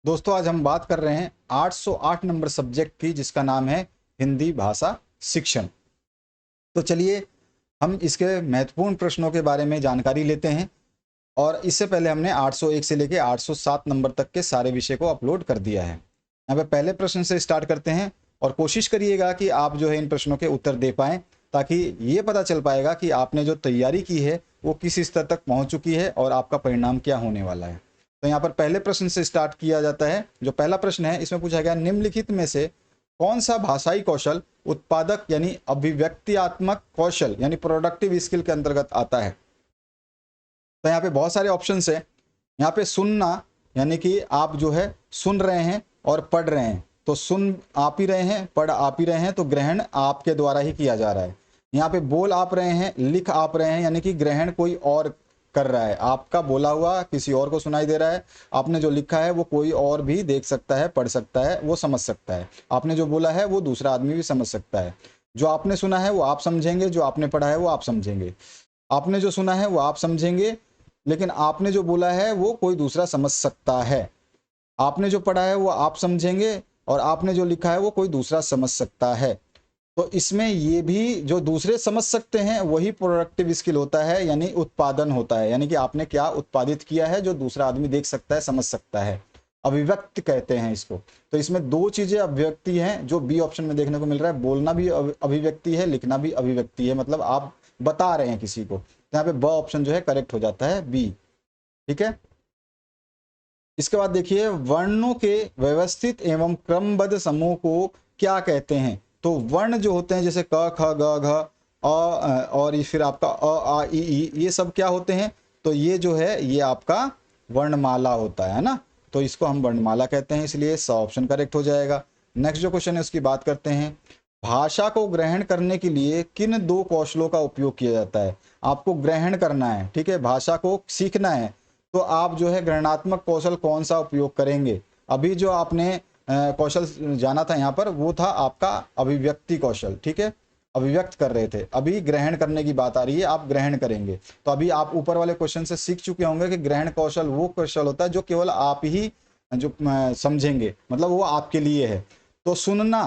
दोस्तों आज हम बात कर रहे हैं 808 नंबर सब्जेक्ट की, जिसका नाम है हिंदी भाषा शिक्षण। तो चलिए हम इसके महत्वपूर्ण प्रश्नों के बारे में जानकारी लेते हैं। और इससे पहले हमने 801 से लेके 807 नंबर तक के सारे विषय को अपलोड कर दिया है। यहाँ पे पहले प्रश्न से स्टार्ट करते हैं और कोशिश करिएगा कि आप जो है इन प्रश्नों के उत्तर दे पाएं, ताकि ये पता चल पाएगा कि आपने जो तैयारी की है वो किस स्तर तक पहुंच चुकी है और आपका परिणाम क्या होने वाला है। तो यहाँ पर पहले प्रश्न से स्टार्ट किया जाता है। जो पहला प्रश्न है इसमें पूछा गया, निम्नलिखित में से कौन सा भाषाई कौशल उत्पादक यानी अभिव्यक्तियात्मक कौशल यानी प्रोडक्टिव स्किल के अंतर्गत आता है। तो यहाँ पे बहुत सारे ऑप्शन है। यहाँ पे सुनना यानी कि आप जो है सुन रहे हैं और पढ़ रहे हैं, तो सुन आप ही रहे हैं, पढ़ आप ही रहे हैं, तो ग्रहण आपके द्वारा ही किया जा रहा है। यहाँ पे बोल आप रहे हैं, लिख आप रहे हैं, यानी कि ग्रहण कोई और कर रहा है। आपका बोला हुआ किसी और को सुनाई दे रहा है, आपने जो लिखा है वो कोई और भी देख सकता है, पढ़ सकता है, वो समझ सकता है। आपने जो बोला है वो दूसरा आदमी भी समझ सकता है। जो आपने सुना है वो आप समझेंगे, जो आपने पढ़ा है वो आप समझेंगे। आपने जो सुना है वो आप समझेंगे, लेकिन आपने जो बोला है वो कोई दूसरा समझ सकता है। आपने जो पढ़ा है वो आप समझेंगे और आपने जो लिखा है वो कोई दूसरा समझ सकता है। तो इसमें ये भी जो दूसरे समझ सकते हैं वही प्रोडक्टिव स्किल होता है, यानी उत्पादन होता है। यानी कि आपने क्या उत्पादित किया है जो दूसरा आदमी देख सकता है, समझ सकता है। अभिव्यक्त कहते हैं इसको। तो इसमें दो चीजें अभिव्यक्ति हैं जो बी ऑप्शन में देखने को मिल रहा है। बोलना भी अभिव्यक्ति है, लिखना भी अभिव्यक्ति है, मतलब आप बता रहे हैं किसी को। तो यहाँ पे ब ऑप्शन जो है करेक्ट हो जाता है, बी। ठीक है। इसके बाद देखिए, वर्णों के व्यवस्थित एवं क्रमबद्ध समूह को क्या कहते हैं। तो वर्ण जो होते हैं जैसे क ख ग घ और ये फिर आपका आ ई ये सब क्या होते हैं, तो ये जो है ये आपका वर्णमाला होता है ना। तो इसको हम वर्णमाला कहते हैं, इसलिए स ऑप्शन करेक्ट हो जाएगा। नेक्स्ट जो क्वेश्चन है उसकी बात करते हैं। भाषा को ग्रहण करने के लिए किन दो कौशलों का उपयोग किया जाता है। आपको ग्रहण करना है, ठीक है, भाषा को सीखना है, तो आप जो है ग्रहणात्मक कौशल कौन सा उपयोग करेंगे। अभी जो आपने कौशल जाना था यहाँ पर वो था आपका अभिव्यक्ति कौशल, ठीक है, अभिव्यक्त कर रहे थे। अभी ग्रहण करने की बात आ रही है, आप ग्रहण करेंगे। तो अभी आप ऊपर वाले क्वेश्चन से सीख चुके होंगे कि ग्रहण कौशल वो कौशल होता है जो केवल आप ही जो समझेंगे, मतलब वो आपके लिए है। तो सुनना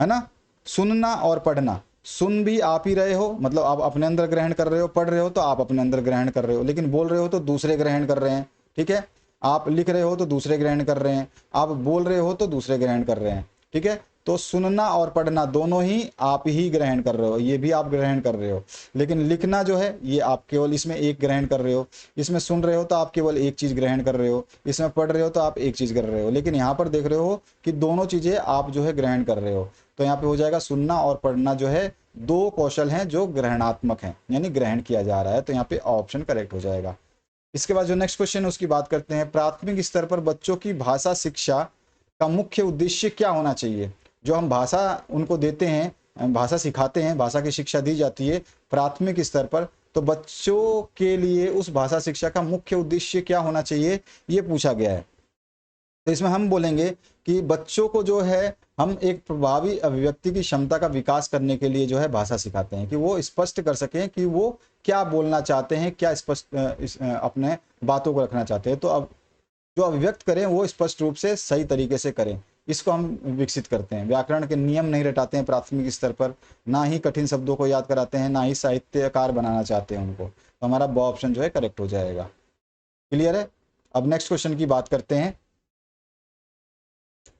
है ना, सुनना और पढ़ना। सुन भी आप ही रहे हो, मतलब आप अपने अंदर ग्रहण कर रहे हो, पढ़ रहे हो तो आप अपने अंदर ग्रहण कर रहे हो, लेकिन बोल रहे हो तो दूसरे ग्रहण कर रहे हैं। ठीक है, आप लिख रहे हो तो दूसरे ग्रहण कर रहे हैं, आप बोल रहे हो तो दूसरे ग्रहण कर रहे हैं। ठीक है, तो सुनना और पढ़ना दोनों ही आप ही ग्रहण कर रहे हो, ये भी आप ग्रहण कर रहे हो। लेकिन लिखना जो है ये आप केवल इसमें एक ग्रहण कर रहे हो। इसमें सुन रहे हो तो आप केवल एक चीज़ ग्रहण कर रहे हो, इसमें पढ़ रहे हो तो आप एक चीज़ कर रहे हो। लेकिन यहाँ पर देख रहे हो कि दोनों चीज़ें आप जो है ग्रहण कर रहे हो। तो यहाँ पे हो जाएगा सुनना और पढ़ना जो है दो कौशल हैं जो ग्रहणात्मक हैं, यानी ग्रहण किया जा रहा है। तो यहाँ पे ऑप्शन करेक्ट हो जाएगा। इसके बाद जो नेक्स्ट क्वेश्चन है उसकी बात करते हैं। प्राथमिक स्तर पर बच्चों की भाषा शिक्षा का मुख्य उद्देश्य क्या होना चाहिए। जो हम भाषा उनको देते हैं, भाषा सिखाते हैं, भाषा की शिक्षा दी जाती है प्राथमिक स्तर पर, तो बच्चों के लिए उस भाषा शिक्षा का मुख्य उद्देश्य क्या होना चाहिए, ये पूछा गया है। तो इसमें हम बोलेंगे कि बच्चों को जो है हम एक प्रभावी अभिव्यक्ति की क्षमता का विकास करने के लिए जो है भाषा सिखाते हैं, कि वो स्पष्ट कर सकें कि वो क्या बोलना चाहते हैं, क्या स्पष्ट अपने बातों को रखना चाहते हैं। तो अब जो अभिव्यक्त करें वो स्पष्ट रूप से सही तरीके से करें, इसको हम विकसित करते हैं। व्याकरण के नियम नहीं रटाते हैं प्राथमिक स्तर पर, ना ही कठिन शब्दों को याद कराते हैं, ना ही साहित्यकार बनाना चाहते हैं उनको। तो हमारा ब ऑप्शन जो है करेक्ट हो जाएगा। क्लियर है। अब नेक्स्ट क्वेश्चन की बात करते हैं।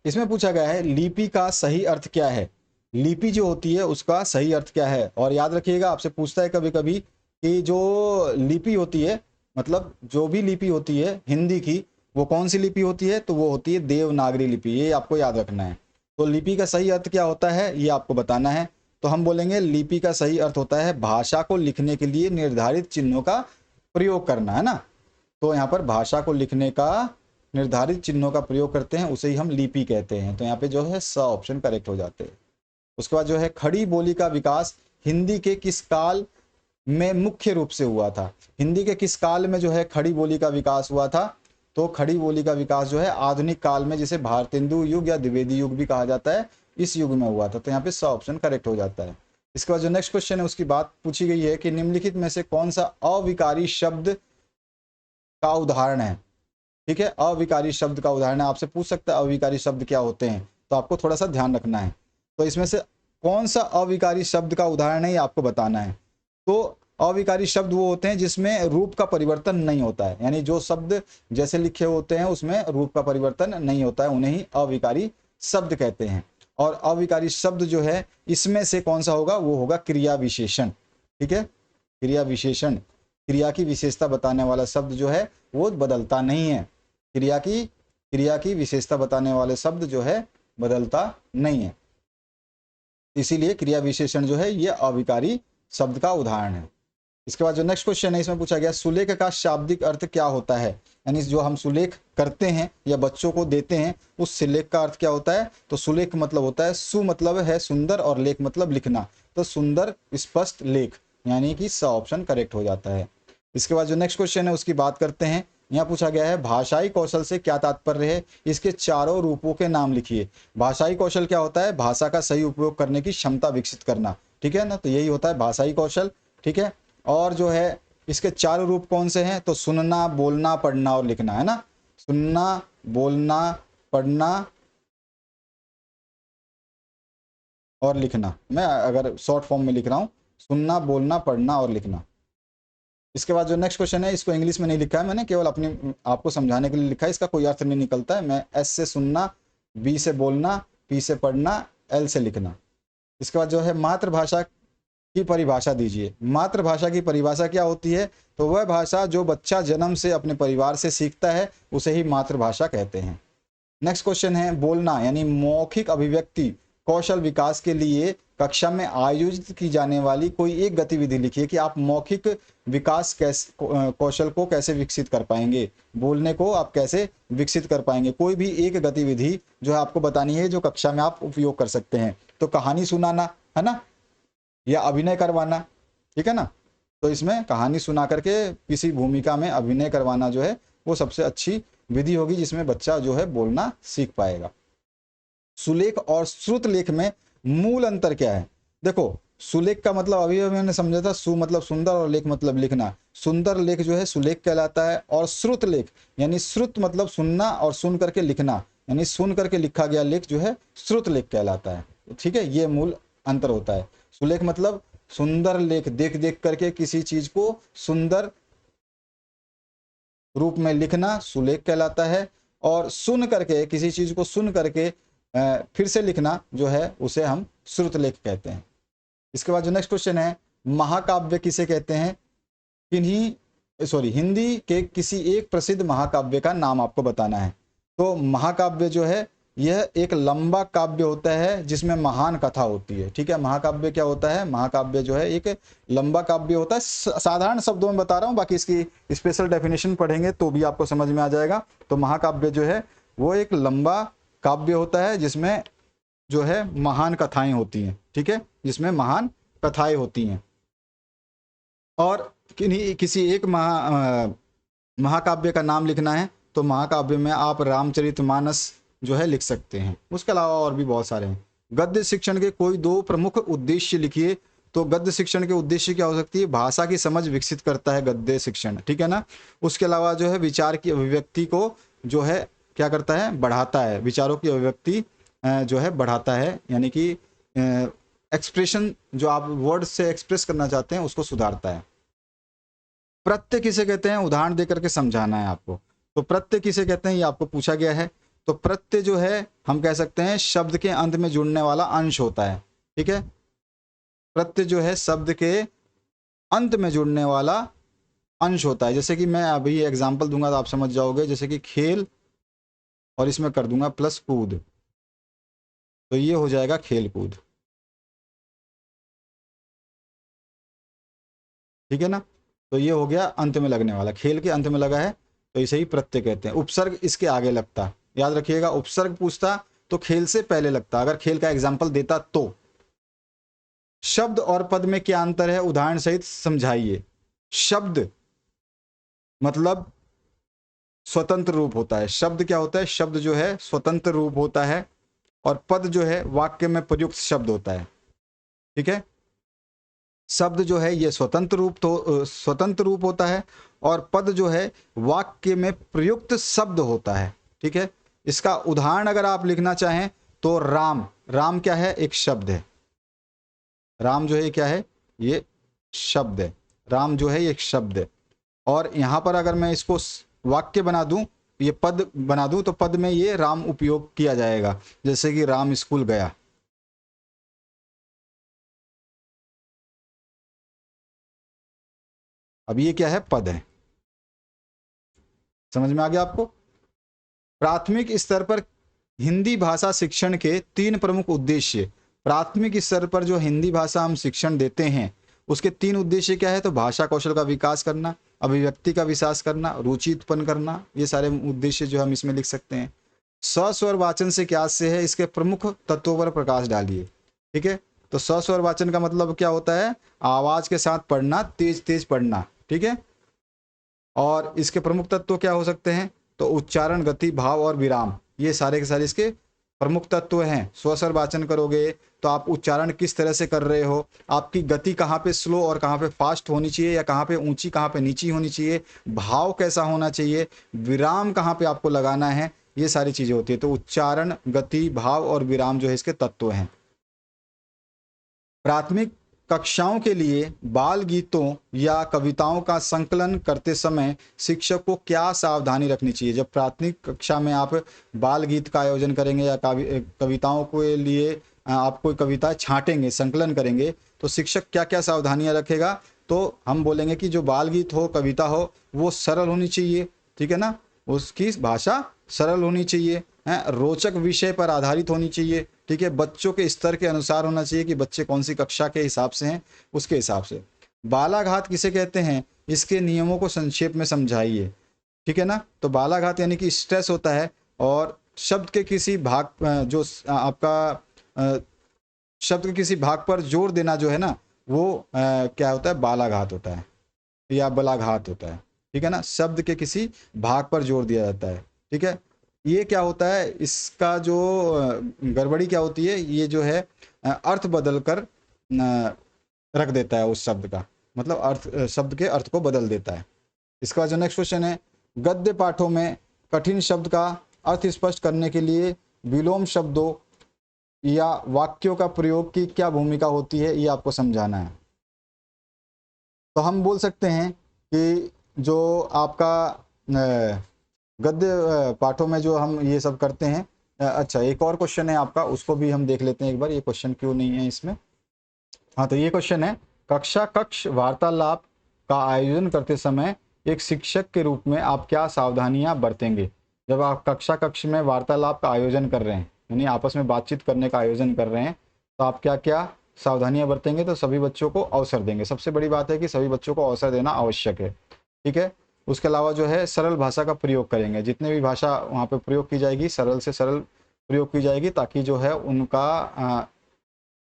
इसमें पूछा गया है लिपि का सही अर्थ क्या है। लिपि जो होती है उसका सही अर्थ क्या है। और याद रखिएगा आपसे पूछता है कभी कभी कि जो लिपि होती है, मतलब जो भी लिपि होती है हिंदी की, वो कौन सी लिपि होती है, तो वो होती है देवनागरी लिपि। ये आपको याद रखना है। तो लिपि का सही अर्थ क्या होता है ये आपको बताना है। तो हम बोलेंगे लिपि का सही अर्थ होता है भाषा को लिखने के लिए निर्धारित चिन्हों का प्रयोग करना, है ना। तो यहाँ पर भाषा को लिखने का निर्धारित चिन्हों का प्रयोग करते हैं, उसे ही हम लिपि कहते हैं। तो यहाँ पे जो है स ऑप्शन करेक्ट हो जाते हैं। उसके बाद जो है खड़ी बोली का विकास हिंदी के किस काल में मुख्य रूप से हुआ था। हिंदी के किस काल में जो है खड़ी बोली का विकास हुआ था। तो खड़ी बोली का विकास जो है आधुनिक काल में, जिसे भारतेंदु युग या द्विवेदी युग भी कहा जाता है, इस युग में हुआ था। तो यहाँ पे स ऑप्शन करेक्ट हो जाता है। इसके बाद जो नेक्स्ट क्वेश्चन है उसकी बात पूछी गई है कि निम्नलिखित में से कौन सा अविकारी शब्द का उदाहरण है। ठीक है। अविकारी शब्द का उदाहरण है, आपसे पूछ सकता है अविकारी शब्द क्या होते हैं, तो आपको थोड़ा सा ध्यान रखना है। तो इसमें से कौन सा अविकारी शब्द का उदाहरण है ये आपको बताना है। तो अविकारी शब्द वो होते हैं जिसमें रूप का परिवर्तन नहीं होता है, यानी जो शब्द जैसे लिखे होते हैं उसमें रूप का परिवर्तन नहीं होता है, उन्हें ही अविकारी शब्द कहते हैं। और अविकारी शब्द जो है इसमें से कौन सा होगा, वो होगा क्रिया विशेषण। ठीक है, क्रिया विशेषण, क्रिया की विशेषता बताने वाला शब्द जो है वो बदलता नहीं है। क्रिया की विशेषता बताने वाले शब्द जो है बदलता नहीं है, इसीलिए क्रिया विशेषण जो है ये अविकारी शब्द का उदाहरण है। इसके बाद जो नेक्स्ट क्वेश्चन है इसमें पूछा गया सुलेख का शाब्दिक अर्थ क्या होता है, यानी जो हम सुलेख करते हैं या बच्चों को देते हैं उस सुलेख का अर्थ क्या होता है। तो सुलेख मतलब होता है, सु मतलब है सुंदर और लेख मतलब लिखना, तो सुंदर स्पष्ट लेख, यानी कि स ऑप्शन करेक्ट हो जाता है। इसके बाद जो नेक्स्ट क्वेश्चन है उसकी बात करते हैं। यहाँ पूछा गया है भाषाई कौशल से क्या तात्पर्य है, इसके चारों रूपों के नाम लिखिए। भाषाई कौशल क्या होता है, भाषा का सही उपयोग करने की क्षमता विकसित करना, ठीक है ना, तो यही होता है भाषाई कौशल। ठीक है, और जो है इसके चारों रूप कौन से हैं, तो सुनना, बोलना, पढ़ना और लिखना, है ना। सुनना, बोलना, पढ़ना और लिखना, मैं अगर शॉर्ट फॉर्म में लिख रहा हूँ, सुनना, बोलना, पढ़ना और लिखना। इसके बाद जो नेक्स्ट क्वेश्चन है इसको इंग्लिश में नहीं लिखा है मैंने, केवल अपनी आपको समझाने के लिए लिखा है, इसका कोई अर्थ नहीं निकलता है। मैं एस से सुनना, बी से बोलना, पी से पढ़ना, एल से लिखना। इसके बाद जो है मातृभाषा की परिभाषा दीजिए। मातृभाषा की परिभाषा क्या होती है, तो वह भाषा जो बच्चा जन्म से अपने परिवार से सीखता है उसे ही मातृभाषा कहते हैं। नेक्स्ट क्वेश्चन है बोलना यानी मौखिक अभिव्यक्ति कौशल विकास के लिए कक्षा में आयोजित की जाने वाली कोई एक गतिविधि लिखिए कि आप मौखिक विकास कैसे कौशल को कैसे विकसित कर पाएंगे, बोलने को आप कैसे विकसित कर पाएंगे। कोई भी एक गतिविधि जो है आपको बतानी है जो कक्षा में आप उपयोग कर सकते हैं। तो कहानी सुनाना, है ना, या अभिनय करवाना, ठीक है ना। तो इसमें कहानी सुना करके किसी भूमिका में अभिनय करवाना जो है वो सबसे अच्छी विधि होगी जिसमें बच्चा जो है बोलना सीख पाएगा। सुलेख और श्रुत लेख में मूल अंतर क्या है, देखो सुलेख का मतलब अभी मैंने समझा था, सु मतलब सुंदर और लेख मतलब लिखना। सुंदर लेख जो है सुलेख कहलाता है, और श्रुत लेख यानी श्रुत मतलब सुनना और सुन करके लिखना, यानी सुन करके लिखा गया लेख जो है श्रुत लेख कहलाता है। ठीक है, ये मूल अंतर होता है। सुलेख मतलब सुंदर लेख, देख देख करके किसी चीज को सुंदर रूप में लिखना सुलेख कहलाता है, और सुन करके किसी चीज को सुन करके फिर से लिखना जो है उसे हम श्रुत लेख कहते हैं। इसके बाद जो नेक्स्ट क्वेश्चन है महाकाव्य किसे कहते हैं, हिंदी के किसी एक प्रसिद्ध महाकाव्य का नाम आपको बताना है। तो महाकाव्य जो है यह एक लंबा काव्य होता है जिसमें महान कथा होती है। ठीक है, महाकाव्य क्या होता है, महाकाव्य जो है एक लंबा काव्य होता है। साधारण शब्दों में बता रहा हूँ, बाकी इसकी स्पेशल डेफिनेशन पढ़ेंगे तो भी आपको समझ में आ जाएगा। तो महाकाव्य जो है वो एक लंबा काव्य होता है जिसमें जो है महान कथाएं होती हैं। ठीक है, जिसमें महान कथाएं होती हैं। और किसी एक महाकाव्य का नाम लिखना है तो महाकाव्य में आप रामचरितमानस जो है लिख सकते हैं, उसके अलावा और भी बहुत सारे हैं। गद्य शिक्षण के कोई दो प्रमुख उद्देश्य लिखिए। तो गद्य शिक्षण के उद्देश्य क्या हो सकती है, भाषा की समझ विकसित करता है गद्य शिक्षण, ठीक है ना। उसके अलावा जो है विचार की अभिव्यक्ति को जो है क्या करता है, बढ़ाता है, विचारों की अभिव्यक्ति जो है बढ़ाता है, यानी कि एक्सप्रेशन जो आप वर्ड से एक्सप्रेस करना चाहते हैं उसको सुधारता है। प्रत्यय किसे कहते हैं, उदाहरण देकर के समझाना है आपको। तो प्रत्यय किसे कहते हैं ये आपको पूछा गया है। तो प्रत्यय जो है हम कह सकते हैं शब्द के अंत में जुड़ने वाला अंश होता है। ठीक है, प्रत्यय जो है शब्द के अंत में जुड़ने वाला अंश होता है। जैसे कि मैं अभी एग्जांपल दूंगा तो आप समझ जाओगे, जैसे कि खेल और इसमें कर दूंगा प्लस कूद, तो ये हो जाएगा खेल कूद। ठीक है ना, तो ये हो गया अंत में लगने वाला, खेल के अंत में लगा है तो इसे ही प्रत्यय कहते हैं। उपसर्ग इसके आगे लगता, याद रखिएगा, उपसर्ग पूछता तो खेल से पहले लगता, अगर खेल का एग्जाम्पल देता तो। शब्द और पद में क्या अंतर है, उदाहरण सहित समझाइए। शब्द मतलब स्वतंत्र रूप होता है। शब्द क्या होता है, शब्द जो है स्वतंत्र रूप होता है, और पद जो है वाक्य में प्रयुक्त शब्द होता है। ठीक है, शब्द जो है ये स्वतंत्र रूप होता है, और पद जो है वाक्य में प्रयुक्त शब्द होता है। ठीक है, इसका उदाहरण अगर आप लिखना चाहें तो राम, राम क्या है, एक शब्द है। राम जो है क्या है, ये शब्द है। राम जो है ये एक शब्द है। और यहाँ पर अगर मैं इसको वाक्य बना दूं, ये पद बना दूं, तो पद में ये राम उपयोग किया जाएगा, जैसे कि राम स्कूल गया। अब ये क्या है, पद है। समझ में आ गया आपको? प्राथमिक स्तर पर हिंदी भाषा शिक्षण के 3 प्रमुख उद्देश्य। प्राथमिक स्तर पर जो हिंदी भाषा हम शिक्षण देते हैं उसके 3 उद्देश्य क्या है, तो भाषा कौशल का विकास करना, अभिव्यक्ति का विकास करना, रुचि उत्पन्न करना, ये सारे उद्देश्य जो हम इसमें लिख सकते हैं। सस्वर वाचन से क्या से है, इसके प्रमुख तत्वों पर प्रकाश डालिए। ठीक है, तो सस्वर वाचन का मतलब क्या होता है, आवाज के साथ पढ़ना, तेज तेज पढ़ना। ठीक है, और इसके प्रमुख तत्व क्या हो सकते हैं, तो उच्चारण, गति, भाव और विराम, ये सारे के सारे इसके प्रमुख तत्व हैं। स्वस्वर वाचन करोगे तो आप उच्चारण किस तरह से कर रहे हो, आपकी गति कहाँ पे स्लो और कहाँ पे फास्ट होनी चाहिए, या कहाँ पे ऊंची कहाँ पे नीची होनी चाहिए, भाव कैसा होना चाहिए, विराम कहाँ पे आपको लगाना है, ये सारी चीज़ें होती है। तो उच्चारण, गति, भाव और विराम जो है इसके तत्व हैं। प्राथमिक कक्षाओं के लिए बाल गीतों या कविताओं का संकलन करते समय शिक्षक को क्या सावधानी रखनी चाहिए। जब प्राथमिक कक्षा में आप बाल गीत का आयोजन करेंगे या कविताओं के लिए आप कोई कविता छांटेंगे, संकलन करेंगे, तो शिक्षक क्या क्या सावधानियां रखेगा, तो हम बोलेंगे कि जो बाल गीत हो, कविता हो, वो सरल होनी चाहिए। ठीक है ना, उसकी भाषा सरल होनी चाहिए, रोचक विषय पर आधारित होनी चाहिए। ठीक है, बच्चों के स्तर के अनुसार होना चाहिए कि बच्चे कौन सी कक्षा के हिसाब से हैं उसके हिसाब से। बालाघात किसे कहते हैं, इसके नियमों को संक्षेप में समझाइए। ठीक है ना, तो बालाघात यानी कि स्ट्रेस होता है, और शब्द के किसी भाग जो आपका शब्द के किसी भाग पर जोर देना जो है ना, वो क्या होता है, बालाघात होता है या बलाघात होता है। ठीक है ना, शब्द के किसी भाग पर जोर दिया जाता है। ठीक है, ये क्या होता है, इसका जो गड़बड़ी क्या होती है, ये जो है अर्थ बदल कर रख देता है उस शब्द का, मतलब अर्थ, शब्द के अर्थ को बदल देता है। इसका बाद जो नेक्स्ट क्वेश्चन है, गद्य पाठों में कठिन शब्द का अर्थ स्पष्ट करने के लिए विलोम शब्दों या वाक्यों का प्रयोग की क्या भूमिका होती है, ये आपको समझाना है। तो हम बोल सकते हैं कि जो आपका गद्य पाठों में जो हम ये सब करते हैं, अच्छा एक और क्वेश्चन है आपका, उसको भी हम देख लेते हैं एक बार, ये क्वेश्चन क्यों नहीं है इसमें। हाँ, तो ये क्वेश्चन है, कक्ष वार्तालाप का आयोजन करते समय एक शिक्षक के रूप में आप क्या सावधानियां बरतेंगे। जब आप कक्ष में वार्तालाप का आयोजन कर रहे हैं, यानी आपस में बातचीत करने का आयोजन कर रहे हैं, तो आप क्या क्या सावधानियां बरतेंगे, तो सभी बच्चों को अवसर देंगे। सबसे बड़ी बात है कि सभी बच्चों को अवसर देना आवश्यक है। ठीक है, उसके अलावा जो है सरल भाषा का प्रयोग करेंगे, जितने भी भाषा वहाँ पे प्रयोग की जाएगी सरल से सरल प्रयोग की जाएगी, ताकि जो है उनका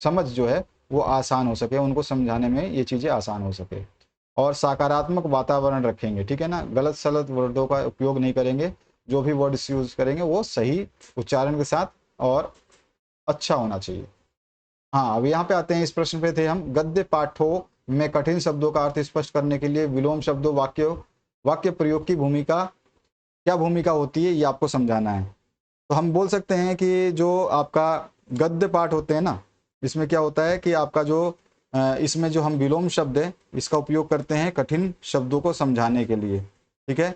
समझ जो है वो आसान हो सके, उनको समझाने में ये चीज़ें आसान हो सके। और सकारात्मक वातावरण रखेंगे। ठीक है ना, गलत सलत वर्डों का उपयोग नहीं करेंगे, जो भी वर्ड्स यूज़ करेंगे वो सही उच्चारण के साथ और अच्छा होना चाहिए। हाँ, अब यहाँ पे आते हैं, इस प्रश्न पे थे हम, गद्य पाठों में कठिन शब्दों का अर्थ स्पष्ट करने के लिए विलोम शब्दों वाक्य प्रयोग की क्या भूमिका होती है, ये आपको समझाना है। तो हम बोल सकते हैं कि जो आपका गद्य पाठ होते हैं ना, इसमें क्या होता है कि आपका जो इसमें जो हम विलोम शब्द है इसका उपयोग करते हैं कठिन शब्दों को समझाने के लिए। ठीक है,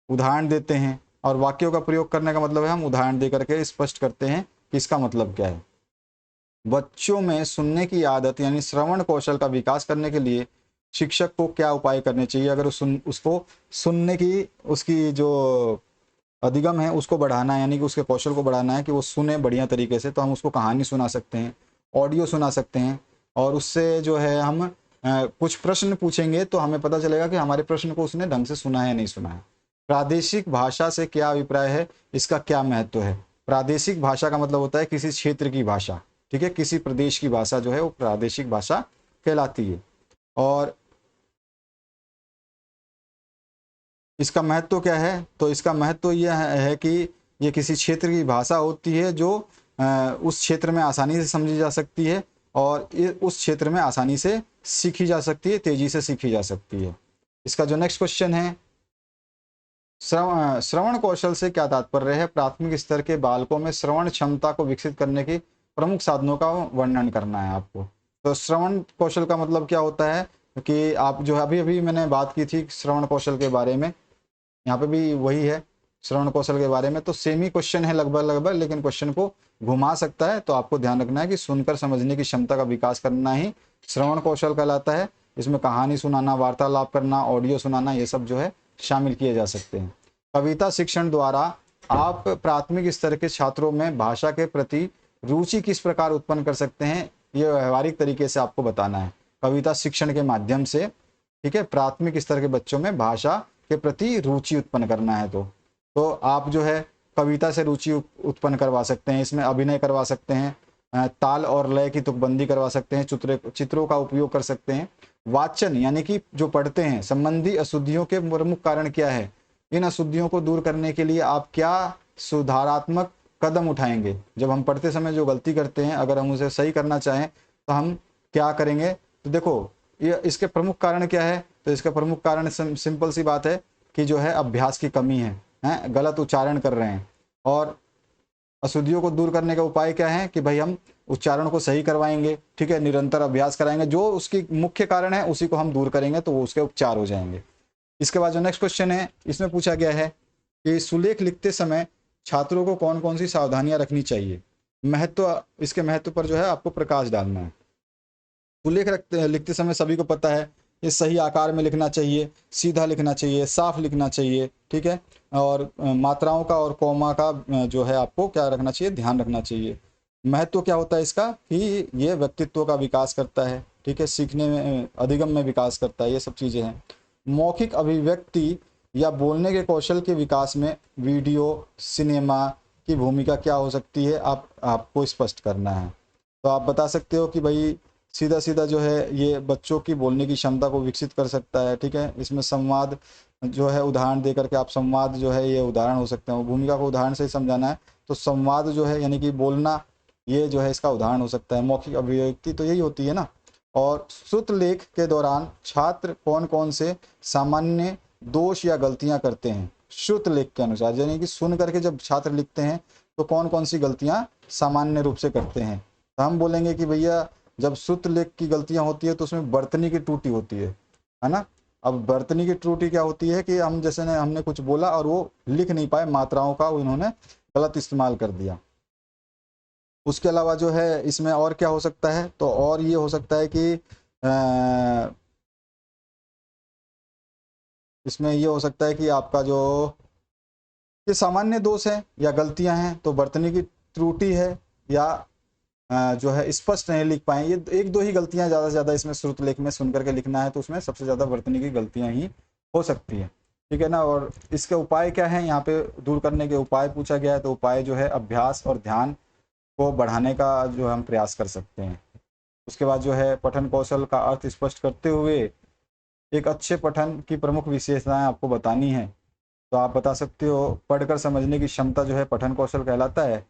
उदाहरण देते हैं, और वाक्यों का प्रयोग करने का मतलब है हम उदाहरण दे करके स्पष्ट करते हैं कि इसका मतलब क्या है। बच्चों में सुनने की आदत यानी श्रवण कौशल का विकास करने के लिए शिक्षक को क्या उपाय करने चाहिए। अगर उसको सुनने की उसकी जो अधिगम है उसको बढ़ाना है, यानी कि उसके कौशल को बढ़ाना है कि वो सुने बढ़िया तरीके से, तो हम उसको कहानी सुना सकते हैं, ऑडियो सुना सकते हैं, और उससे जो है हम कुछ प्रश्न पूछेंगे तो हमें पता चलेगा कि हमारे प्रश्न को उसने ढंग से सुना है या नहीं सुना है। प्रादेशिक भाषा से क्या अभिप्राय है, इसका क्या महत्व है। प्रादेशिक भाषा का मतलब होता है किसी क्षेत्र की भाषा। ठीक है, किसी प्रदेश की भाषा जो है वो प्रादेशिक भाषा कहलाती है। और इसका महत्व क्या है, तो इसका महत्व यह है कि ये किसी क्षेत्र की भाषा होती है जो उस क्षेत्र में आसानी से समझी जा सकती है, और उस क्षेत्र में आसानी से सीखी जा सकती है, तेजी से सीखी जा सकती है। इसका जो नेक्स्ट क्वेश्चन है, श्रवण कौशल से क्या तात्पर्य है? प्राथमिक स्तर के बालकों में श्रवण क्षमता को विकसित करने की प्रमुख साधनों का वर्णन करना है आपको। तो श्रवण कौशल का मतलब क्या होता है कि आप जो अभी अभी मैंने बात की थी श्रवण कौशल के बारे में, यहाँ पे भी वही है श्रवण कौशल के बारे में। तो सेम ही क्वेश्चन है लगभग, लेकिन क्वेश्चन को घुमा सकता है। तो आपको ध्यान रखना है कि सुनकर समझने की क्षमता का विकास करना ही श्रवण कौशल कहलाता है। इसमें कहानी सुनाना, वार्तालाप करना, ऑडियो सुनाना, ये सब जो है शामिल किए जा सकते हैं। कविता शिक्षण द्वारा आप प्राथमिक स्तर के छात्रों में भाषा के प्रति रुचि किस प्रकार उत्पन्न कर सकते हैं, ये व्यवहारिक तरीके से आपको बताना है। कविता शिक्षण के माध्यम से, ठीक है, प्राथमिक स्तर के बच्चों में भाषा के प्रति रुचि उत्पन्न करना है। तो आप जो है कविता से रुचि उत्पन्न करवा सकते हैं, इसमें अभिनय करवा सकते हैं, ताल और लय की तुकबंदी करवा सकते हैं, चित्रों का उपयोग कर सकते हैं। वाचन यानी कि जो पढ़ते हैं संबंधी अशुद्धियों के प्रमुख कारण क्या है, इन अशुद्धियों को दूर करने के लिए आप क्या सुधारात्मक कदम उठाएंगे। जब हम पढ़ते समय जो गलती करते हैं, अगर हम उसे सही करना चाहें तो हम क्या करेंगे। तो देखो ये इसके प्रमुख कारण क्या है, तो इसका प्रमुख कारण सिंपल सी बात है कि जो है अभ्यास की कमी है, गलत उच्चारण कर रहे हैं। और अशुद्धियों को दूर करने का उपाय क्या है कि भाई हम उच्चारण को सही करवाएंगे, ठीक है, निरंतर अभ्यास कराएंगे, जो उसकी मुख्य कारण है उसी को हम दूर करेंगे तो वो उसके उपचार हो जाएंगे। इसके बाद जो नेक्स्ट क्वेश्चन है, इसमें पूछा गया है कि सुलेख लिखते समय छात्रों को कौन कौन सी सावधानियां रखनी चाहिए। इसके महत्व पर जो है आपको प्रकाश डालना है। सुलेख लिखते समय सभी को पता है ये सही आकार में लिखना चाहिए, सीधा लिखना चाहिए, साफ लिखना चाहिए, ठीक है, और मात्राओं का और कॉमा का जो है आपको क्या रखना चाहिए, ध्यान रखना चाहिए। महत्व क्या होता है इसका कि ये व्यक्तित्व का विकास करता है, ठीक है, सीखने में, अधिगम में विकास करता है, ये सब चीज़ें हैं। मौखिक अभिव्यक्ति या बोलने के कौशल के विकास में वीडियो सिनेमा की भूमिका क्या हो सकती है, आपको स्पष्ट करना है। तो आप बता सकते हो कि भाई सीधा सीधा जो है ये बच्चों की बोलने की क्षमता को विकसित कर सकता है, ठीक है। इसमें संवाद जो है उदाहरण दे करके आप संवाद जो है ये उदाहरण हो सकते हैं, भूमिका को उदाहरण से ही समझाना है तो संवाद जो है यानी कि बोलना, ये जो है इसका उदाहरण हो सकता है। मौखिक अभिव्यक्ति तो यही होती है ना। और श्रुत लेख के दौरान छात्र कौन कौन से सामान्य दोष या गलतियां करते हैं श्रुत लेख के अनुसार, यानी कि सुन करके जब छात्र लिखते हैं तो कौन कौन सी गलतियां सामान्य रूप से करते हैं। तो हम बोलेंगे कि भैया जब श्रुत लेख की गलतियां होती है तो उसमें वर्तनी की त्रुटि होती है ना। अब वर्तनी की त्रुटि क्या होती है कि हम जैसे हमने कुछ बोला और वो लिख नहीं पाए, मात्राओं का उन्होंने गलत इस्तेमाल कर दिया। उसके अलावा जो है इसमें और क्या हो सकता है, तो और ये हो सकता है कि इसमें ये हो सकता है कि आपका जो ये सामान्य दोष है या गलतियां हैं तो वर्तनी की त्रुटि है, या जो है स्पष्ट नहीं लिख पाए, ये एक दो ही गलतियां ज़्यादा से ज़्यादा इसमें श्रुत लेख में सुन करके लिखना है तो उसमें सबसे ज़्यादा वर्तनी की गलतियां ही हो सकती है, ठीक है ना। और इसके उपाय क्या है, यहाँ पे दूर करने के उपाय पूछा गया है। तो उपाय जो है अभ्यास और ध्यान को बढ़ाने का जो हम प्रयास कर सकते हैं। उसके बाद जो है पठन कौशल का अर्थ स्पष्ट करते हुए एक अच्छे पठन की प्रमुख विशेषताएं आपको बतानी है। तो आप बता सकते हो पढ़कर समझने की क्षमता जो है पठन कौशल कहलाता है।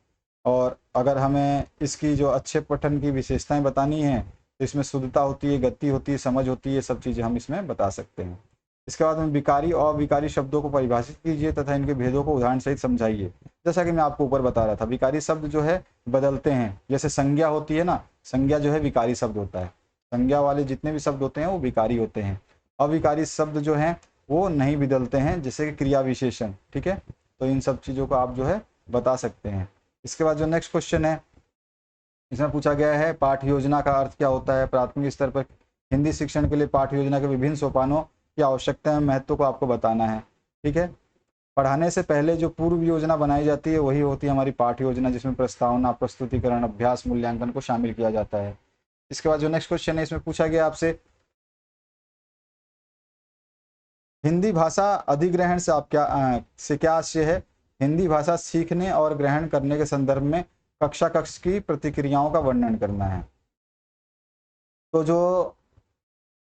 और अगर हमें इसकी जो अच्छे पठन की विशेषताएं बतानी है तो इसमें शुद्धता होती है, गति होती है, समझ होती है, ये सब चीज़ें हम इसमें बता सकते हैं। इसके बाद में विकारी और अविकारी शब्दों को परिभाषित कीजिए तथा इनके भेदों को उदाहरण सहित समझाइए। जैसा कि मैं आपको ऊपर बता रहा था, विकारी शब्द जो है बदलते हैं, जैसे संज्ञा होती है ना, संज्ञा जो है विकारी शब्द होता है, संज्ञा वाले जितने भी शब्द होते हैं वो विकारी होते हैं। अविकारी शब्द जो हैं वो नहीं बदलते हैं, जैसे कि क्रिया विशेषण, ठीक है। तो इन सब चीज़ों को आप जो है बता सकते हैं। इसके बाद जो नेक्स्ट क्वेश्चन है, इसमें पूछा गया है पाठ योजना का अर्थ क्या होता है। प्राथमिक स्तर पर हिंदी शिक्षण के लिए पाठ योजना के विभिन्न सोपानों की आवश्यकता है, महत्व को आपको बताना है, ठीक है। पढ़ाने से पहले जो पूर्व योजना बनाई जाती है वही होती है हमारी पाठ योजना, जिसमें प्रस्तावना, प्रस्तुतिकरण, अभ्यास, मूल्यांकन को शामिल किया जाता है। इसके बाद जो नेक्स्ट क्वेश्चन है, इसमें पूछा गया आपसे हिंदी भाषा अधिग्रहण से आप क्या आशय है। हिंदी भाषा सीखने और ग्रहण करने के संदर्भ में कक्षा कक्ष की प्रतिक्रियाओं का वर्णन करना है। तो जो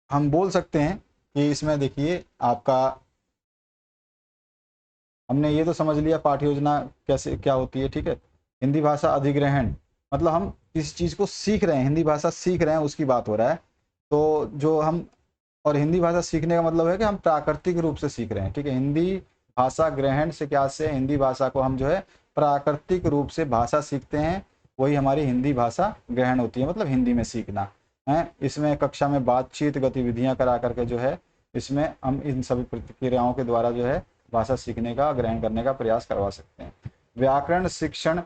हम बोल सकते हैं कि इसमें देखिए आपका, हमने ये तो समझ लिया पाठ्य योजना कैसे क्या होती है, ठीक है। हिंदी भाषा अधिग्रहण मतलब हम किसी चीज़ को सीख रहे हैं, हिंदी भाषा सीख रहे हैं, उसकी बात हो रहा है। तो जो हम और हिंदी भाषा सीखने का मतलब है कि हम प्राकृतिक रूप से सीख रहे हैं, ठीक है। हिंदी भाषा ग्रहण से क्या से, हिंदी भाषा को हम जो है प्राकृतिक रूप से भाषा सीखते हैं, वही हमारी हिंदी भाषा ग्रहण होती है, मतलब हिंदी में सीखना है। इसमें कक्षा में बातचीत गतिविधियां करा करके जो है इसमें हम इन सभी प्रतिक्रियाओं के द्वारा जो है भाषा सीखने का, ग्रहण करने का प्रयास करवा सकते हैं। व्याकरण शिक्षण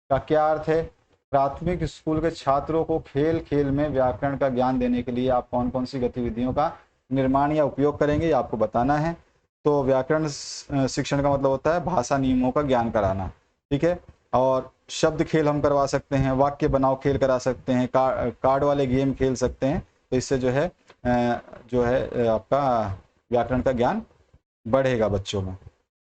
का क्या अर्थ है? प्राथमिक स्कूल के छात्रों को खेल खेल में व्याकरण का ज्ञान देने के लिए आप कौन कौन सी गतिविधियों का निर्माण या उपयोग करेंगे, ये आपको बताना है। तो व्याकरण शिक्षण का मतलब होता है भाषा नियमों का ज्ञान कराना, ठीक है। और शब्द खेल हम करवा सकते हैं, वाक्य बनाओ खेल करा सकते हैं, कार्ड वाले गेम खेल सकते हैं। तो इससे जो है आपका व्याकरण का ज्ञान बढ़ेगा बच्चों में।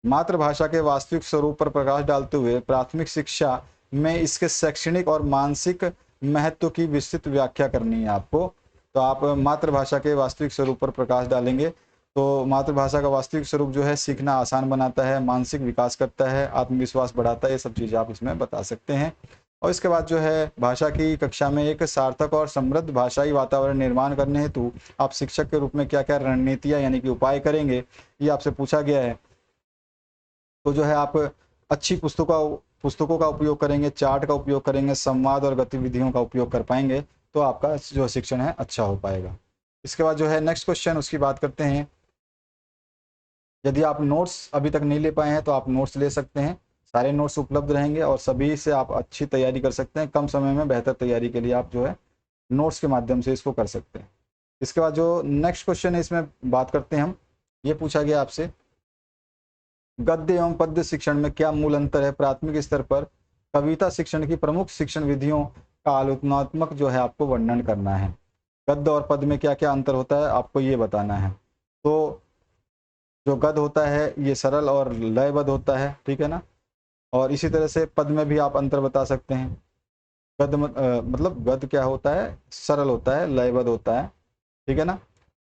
मातृभाषा के वास्तविक स्वरूप पर प्रकाश डालते हुए प्राथमिक शिक्षा में इसके शैक्षणिक और मानसिक महत्व की विस्तृत व्याख्या करनी है आपको। तो आप मातृभाषा के वास्तविक स्वरूप पर प्रकाश डालेंगे। तो मातृभाषा का वास्तविक स्वरूप जो है सीखना आसान बनाता है, मानसिक विकास करता है, आत्मविश्वास बढ़ाता है, ये सब चीज़ें आप इसमें बता सकते हैं। और इसके बाद जो है भाषा की कक्षा में एक सार्थक और समृद्ध भाषाई वातावरण निर्माण करने हेतु आप शिक्षक के रूप में क्या क्या रणनीतियाँ यानी कि उपाय करेंगे, ये आपसे पूछा गया है। तो जो है आप अच्छी पुस्तकों का उपयोग करेंगे, चार्ट का उपयोग करेंगे, संवाद और गतिविधियों का उपयोग कर पाएंगे, तो आपका जो शिक्षण है अच्छा हो पाएगा। इसके बाद जो है नेक्स्ट क्वेश्चन उसकी बात करते हैं। यदि आप नोट्स अभी तक नहीं ले पाए हैं तो आप नोट्स ले सकते हैं, सारे नोट्स उपलब्ध रहेंगे और सभी से आप अच्छी तैयारी कर सकते हैं। कम समय में बेहतर तैयारी के लिए आप जो है नोट्स के माध्यम से इसको कर सकते हैं। इसके बाद जो नेक्स्ट क्वेश्चन है इसमें बात करते हैं हम, ये पूछा गया आपसे, गद्य एवं पद्य शिक्षण में क्या मूल अंतर है? प्राथमिक स्तर पर कविता शिक्षण की प्रमुख शिक्षण विधियों का आलोचनात्मक जो है आपको वर्णन करना है। गद्य और पद्य में क्या क्या अंतर होता है आपको ये बताना है। तो जो गद्य होता है ये सरल और लयबद्ध होता है, ठीक है ना। और इसी तरह से पद में भी आप अंतर बता सकते हैं। गद्य मतलब गद्य क्या होता है, सरल होता है, लयबद्ध होता है, ठीक है ना।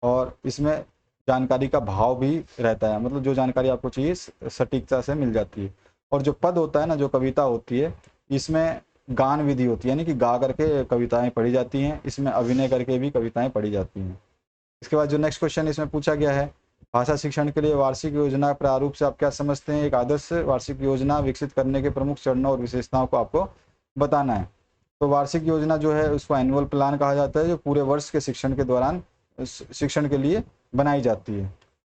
और इसमें जानकारी का भाव भी रहता है, मतलब जो जानकारी आपको चाहिए सटीकता से मिल जाती है। और जो पद होता है ना, जो कविता होती है, इसमें गान विधि होती है, यानी कि गा करके कविताएं पढ़ी जाती हैं, इसमें अभिनय करके भी कविताएं पढ़ी जाती हैं। इसके बाद जो नेक्स्ट क्वेश्चन इसमें पूछा गया है, भाषा शिक्षण के लिए वार्षिक योजना प्रारूप से आप क्या समझते हैं? एक आदर्श वार्षिक योजना विकसित करने के प्रमुख चरणों और विशेषताओं को आपको बताना है। तो वार्षिक योजना जो है उसको एनुअल प्लान कहा जाता है, जो पूरे वर्ष के शिक्षण के दौरान शिक्षण के लिए बनाई जाती है।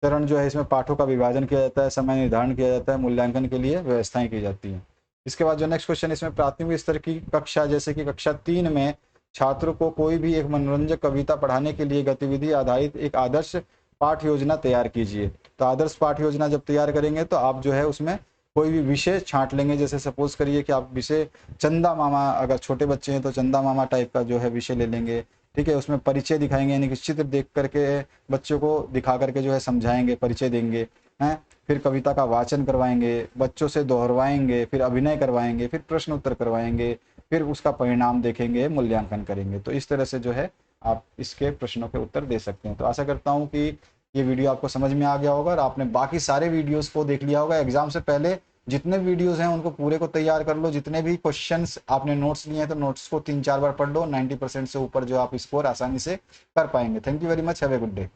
चरण जो है इसमें पाठों का विभाजन किया जाता है, समय निर्धारण किया जाता है, मूल्यांकन के लिए व्यवस्थाएं की जाती हैं। इसके बाद जो नेक्स्ट क्वेश्चन इसमें प्राथमिक स्तर की कक्षा जैसे कि कक्षा 3 में छात्रों को कोई भी एक मनोरंजक कविता पढ़ाने के लिए गतिविधि आधारित एक आदर्श पाठ योजना तैयार कीजिए। तो आदर्श पाठ योजना जब तैयार करेंगे तो आप जो है उसमें कोई भी विषय छांट लेंगे। जैसे सपोज करिए कि आप विषय चंदा मामा, अगर छोटे बच्चे हैं तो चंदा मामा टाइप का जो है विषय ले लेंगे, ठीक है। उसमें परिचय दिखाएंगे, यानी कि चित्र देख करके बच्चों को दिखा करके जो है समझाएंगे, परिचय देंगे हैं। फिर कविता का वाचन करवाएंगे, बच्चों से दोहरवाएंगे, फिर अभिनय करवाएंगे, फिर प्रश्न उत्तर करवाएंगे, फिर उसका परिणाम देखेंगे, मूल्यांकन करेंगे। तो इस तरह से जो है आप इसके प्रश्नों के उत्तर दे सकते हैं। तो आशा करता हूँ कि ये वीडियो आपको समझ में आ गया होगा और आपने बाकी सारे वीडियोस को देख लिया होगा। एग्जाम से पहले जितने वीडियोस हैं उनको पूरे को तैयार कर लो। जितने भी क्वेश्चंस आपने नोट्स लिए हैं तो नोट्स को 3-4 बार पढ़ लो। 90% से ऊपर जो आप स्कोर आसानी से कर पाएंगे। Thank you very much, have a good day.